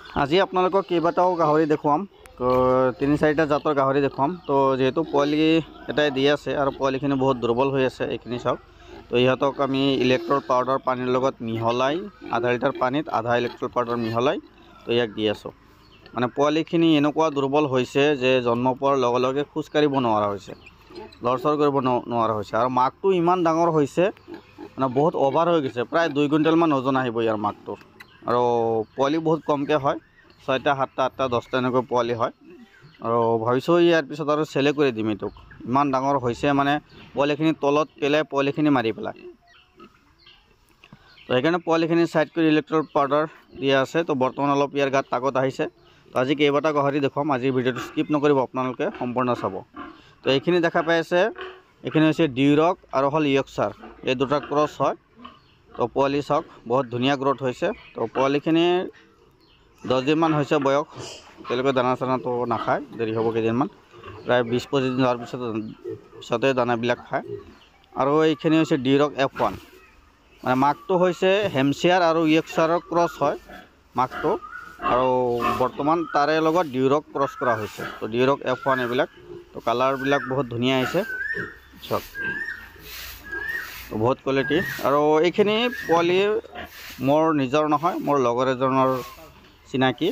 আজি আপোনালোকক কেইবাটাও গাহৰি দেখুৱাম। তিনি চাৰিটা জাতৰ গাহৰি দেখুৱাম। তো যেহেতু পোৱালি এটাই দি আছে আৰু পোৱালিখিনি বহুত দুৰ্বল হৈ আছে, এইখিনি চাওক। তো ইহঁতক আমি ইলেক্ট্ৰল পাউডাৰ পানীৰ লগত মিহলাই আধা লিটাৰ পানীত আধা ইলেক্ট্ৰল পাউডাৰ মিহলাই তো ইয়াক দি আছোঁ। মানে পোৱালিখিনি এনেকুৱা দুৰ্বল হৈছে যে জন্ম পোৱাৰ লগে লগে খোজকাঢ়িব নোৱাৰা হৈছে, লৰচৰ কৰিব নোৱাৰা হৈছে। আৰু মাকটো ইমান ডাঙৰ হৈছে, মানে বহুত অভাৰ হৈ গৈছে, প্ৰায় 2 কুইণ্টেলমান ওজন আহিব ইয়াৰ মাকটোৰ। আৰু পোৱালি বহুত কমকৈ হয়, 6টা 7টা 8টা 10টা এনেকৈ পোৱালি হয়। আৰু ভাবিছোঁ ইয়াৰ পিছত আৰু চেলে কৰি দিম এইটোক, ইমান ডাঙৰ হৈছে মানে পোৱালিখিনি তলত পেলাই পোৱালিখিনি মাৰি পেলাই। তো সেইকাৰণে পোৱালিখিনি ছাইড কৰি ইলেক্ট্ৰল পাউডাৰ দিয়া আছে। তো বৰ্তমান অলপ ইয়াৰ গাত তাকত আহিছে। তো আজি কেইবাটা গাহৰি দেখুৱাম, আজিৰ ভিডিঅ'টো স্কিপ নকৰিব, আপোনালোকে সম্পূৰ্ণ চাব। তো এইখিনি দেখা পাই আছে, এইখিনি হৈছে ডিউৰক আৰু হ'ল ইয়ৰ্কশ্বায়াৰ, এই দুটা ক্ৰছ হয়। তো পোৱালি চাওক বহুত ধুনীয়া গ্ৰথ হৈছে। তো পোৱালিখিনি 10 দিনমান হৈছে বয়স, তেওঁলোকে দানা চানাটো নাখায়, দেৰি হ'ব কেইদিনমান, প্ৰায় 20-25 দিন হোৱাৰ পিছতে দানাবিলাক খায়। আৰু এইখিনি হৈছে ডিউৰক F1, মানে মাকটো হৈছে হেমশ্বেয়াৰ আৰু ইয়ৰ্কশ্বায়াৰৰ ক্ৰছ হয় মাকটো, আৰু বৰ্তমান তাৰে লগত ডিউৰক ক্ৰছ কৰা হৈছে। তো ডিউৰক F1 এইবিলাক। তো কালাৰবিলাক বহুত ধুনীয়া আহিছে চাওক, বহুত কোৱালিটি। আৰু এইখিনি পোৱালি মোৰ নিজৰ নহয়, মোৰ লগৰ এজনৰ চিনাকি।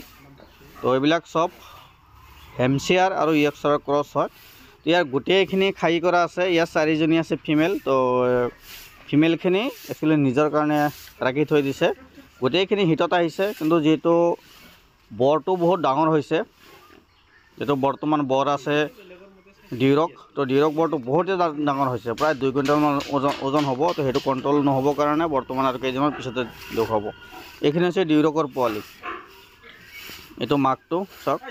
তো এইবিলাক চব হেমশ্বেয়াৰ আৰু ইয়ৰ্কশ্বায়াৰৰ ক্ৰছ হয়। তো ইয়াৰ গোটেইখিনি খাহী কৰা আছে, ইয়াৰ 4জনী আছে ফিমেল। তো ফিমেলখিনি একচুৱেলি নিজৰ কাৰণে ৰাখি থৈ দিছে। গোটেইখিনি হিটত আহিছে, কিন্তু যিহেতু বৰটো বহুত ডাঙৰ হৈছে, যিটো বৰ্তমান বৰ আছে ডিউৰক, তো ডিউৰক বৰটো বহুতেই ডাঙৰ হৈছে, প্ৰায় 2 কুইণ্টেলমান ওজন হ'ব। তো সেইটো কণ্ট্ৰল নহ'বৰ কাৰণে বৰ্তমান আৰু কেইদিনমান পিছতে দেখুৱাব। এইখিনি হৈছে ডিউৰকৰ পোৱালি, এইটো মাকটো চাওক,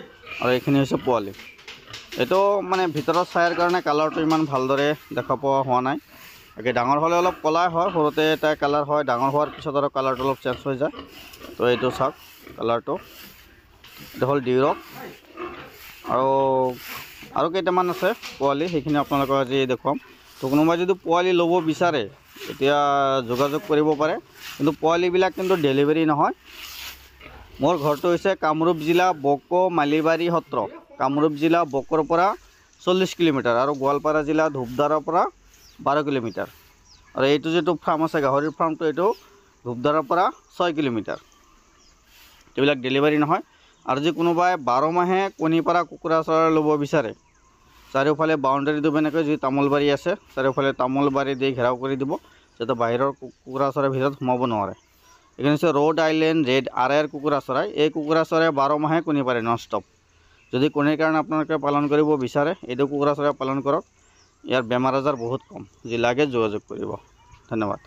আৰু এইখিনি হৈছে পোৱালি। এইটো মানে ভিতৰত চায়াৰ কাৰণে কালাৰটো ইমান ভালদৰে দেখা পোৱা হোৱা নাই। তাকে ডাঙৰ হ'লে অলপ ক'লাই হয়, সৰুতে এটা কালাৰ হয়, ডাঙৰ হোৱাৰ পিছত আৰু কালাৰটো অলপ চেঞ্জ হৈ যায়। তো এইটো চাওক কালাৰটো, এইটো হ'ল ডিউৰক। আৰু কেইটামান আছে পোৱালি, সেইখিনি আপোনালোকক আজি দেখুৱাম। তো কোনোবাই যদি পোৱালি ল'ব বিচাৰে এতিয়া যোগাযোগ কৰিব পাৰে, কিন্তু পোৱালিবিলাক কিন্তু ডেলিভাৰী নহয়। মোৰ ঘৰটো হৈছে কামৰূপ জিলা বক' মালিবাৰী সত্ৰ, কামৰূপ জিলা বকৰ পৰা 40 কিলোমিটাৰ, আৰু গোৱালপাৰা জিলা ধূপদাৰৰ পৰা 12 কিলোমিটাৰ। আৰু এইটো যিটো ফাৰ্ম আছে গাহৰিৰ ফাৰ্মটো, এইটো ধূপদাৰৰ পৰা 6 কিলোমিটাৰ। এইবিলাক ডেলিভাৰী নহয়। আৰু যদি কোনোবাই 12 মাহে কণী পৰা কুকুৰা চৰাই ল'ব বিচাৰে, চাৰিওফালে বাউণ্ডেৰী দিব, এনেকৈ যি তামোলবাৰী আছে চাৰিওফালে তামোলবাৰী দি ঘেৰাও কৰি দিব, যাতে বাহিৰৰ কুকুৰা চৰাইৰ ভিতৰত সোমাব নোৱাৰে। এইখিনি হৈছে ৰ'ড আইলেণ্ড ৰেড RR কুকুৰা চৰাই। এই কুকুৰা চৰাই 12 মাহে কণী পাৰে নন ষ্টপ। যদি কণীৰ কাৰণে আপোনালোকে পালন কৰিব বিচাৰে, এইটো কুকুৰা চৰাই পালন কৰক। ইয়াৰ বেমাৰ আজাৰ বহুত কম, যি লাগে যোগাযোগ কৰিব। ধন্যবাদ।